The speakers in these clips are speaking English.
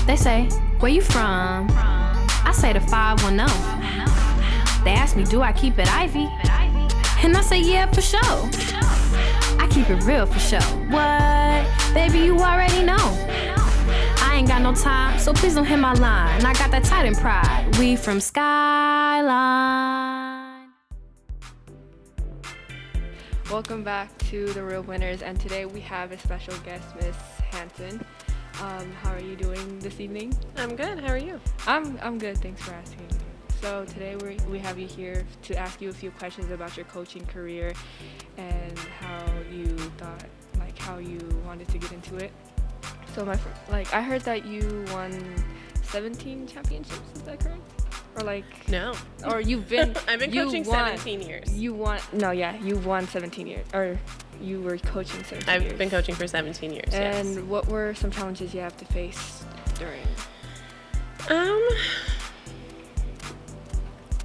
They say, where you from? I say the 510. They ask me, do I keep it Ivy? And I say, yeah, for sure. I keep it real for sure. What? Baby, you already know. I ain't got no time, so please don't hit my line. I got that Titan pride. We from Skyline. Welcome back to The Real Winners, and today we have a special guest, Miss Hansen. How are you doing this evening? I'm good. How are you? I'm good. Thanks for asking. So today we have you here to ask you a few questions about your coaching career and how you thought, like, how you wanted to get into it. So I heard that you won 17 championships. Is that correct? Or no. Or you've been. I've been coaching 17 years. You won 17 years. Or you were coaching 17 years. I've been coaching for 17 years. And yes. What were some challenges you have to face during?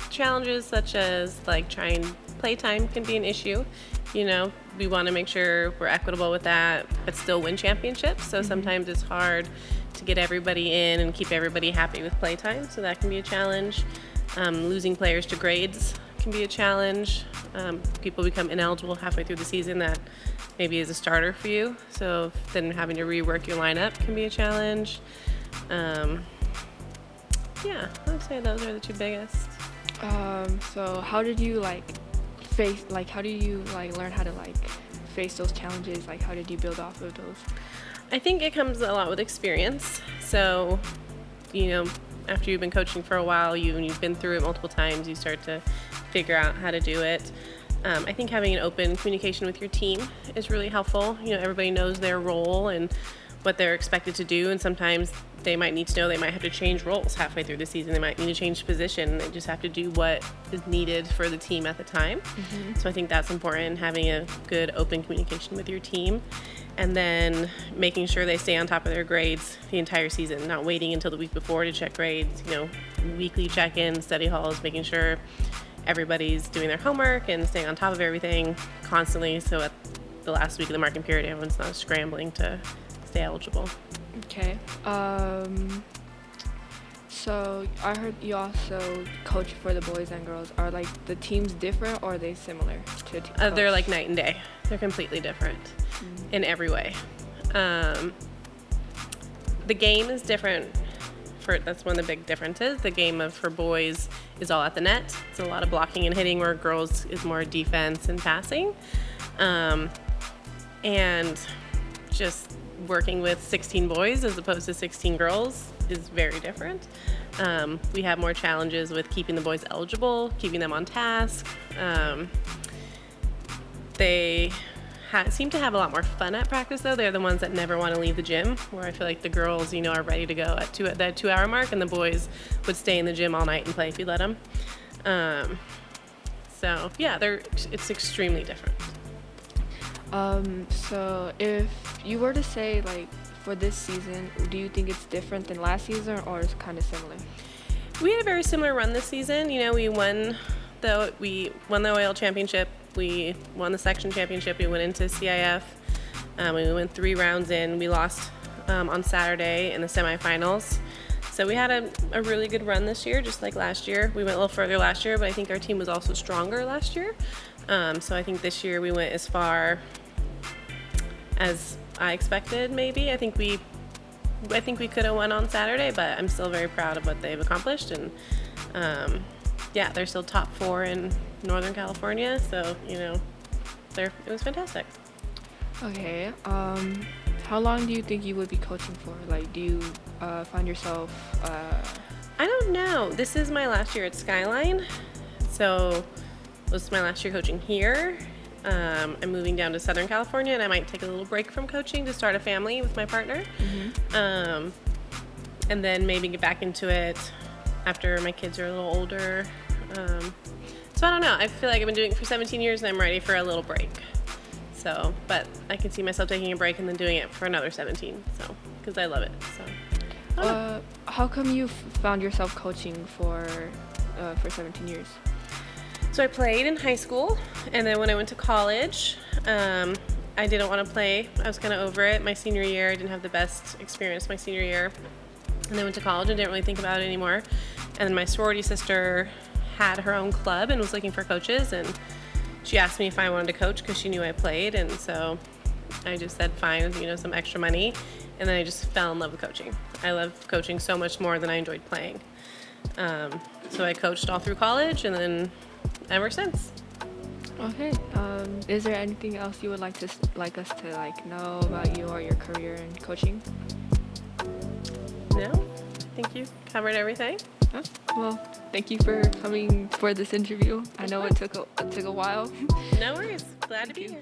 Challenges such as trying playtime can be an issue. You know, we want to make sure we're equitable with that, but still win championships. So sometimes it's hard to get everybody in and keep everybody happy with playtime. So that can be a challenge. Losing players to grades can be a challenge. People become ineligible halfway through the season that maybe is a starter for you. So then having to rework your lineup can be a challenge. I would say those are the two biggest. So how did you learn how to face those challenges? Like, how did you build off of those? I think it comes a lot with experience. So, after you've been coaching for a while, you've been through it multiple times, you start to figure out how to do it. I think having an open communication with your team is really helpful. Everybody knows their role and what they're expected to do, and sometimes they might need to know they might have to change roles halfway through the season. They might need to change position. They just have to do what is needed for the team at the time. So I think that's important, having a good open communication with your team, and then making sure they stay on top of their grades the entire season, not waiting until the week before to check grades. Weekly check-ins, study halls, making sure everybody's doing their homework and staying on top of everything constantly, so at the last week of the marking period, everyone's not scrambling to stay eligible. Okay. So I heard you also coach for the boys and girls. Are the teams different, or are they similar to a team coach? They're like night and day. They're completely different in every way. The game is different. That's one of the big differences. The game for boys is all at the net. It's a lot of blocking and hitting, where girls is more defense and passing. And just working with 16 boys as opposed to 16 girls is very different. We have more challenges with keeping the boys eligible, keeping them on task. They seem to have a lot more fun at practice, though. They're the ones that never want to leave the gym, where I feel like the girls, are ready to go at that 2-hour mark, and the boys would stay in the gym all night and play if you let them. It's extremely different. So if you were to say, for this season, do you think it's different than last season, or it's kind of similar? We had a very similar run this season. We won the OAL championship. We won the section championship. We went into CIF. We went 3 rounds in. We lost on Saturday in the semifinals. So we had a really good run this year, just like last year. We went a little further last year, but I think our team was also stronger last year. So I think this year we went as far as I expected, maybe. I think we could have won on Saturday, but I'm still very proud of what they've accomplished. And they're still top 4 in Northern California, so it was fantastic. Okay. How long do you think you would be coaching for? Do you find yourself? I don't know. This is my last year at Skyline, so this is my last year coaching here. I'm moving down to Southern California, and I might take a little break from coaching to start a family with my partner. And then maybe get back into it after my kids are a little older. So I don't know. I feel like I've been doing it for 17 years, and I'm ready for a little break. So, but I can see myself taking a break and then doing it for another 17. So, because I love it. So. How come you found yourself coaching for 17 years? So I played in high school, and then when I went to college, I didn't want to play. I was kind of over it. My senior year, I didn't have the best experience my senior year. and then went to college and didn't really think about it anymore. And then my sorority sister had her own club and was looking for coaches, and she asked me if I wanted to coach because she knew I played, and so I just said fine, some extra money, and then I just fell in love with coaching. I love coaching so much more than I enjoyed playing. So I coached all through college, and then ever since. Okay. Is there anything else you would like us to know about you or your career in coaching? No, I think you covered everything. Oh, well, thank you for coming for this interview. I know it took a while. No worries. Glad to be here.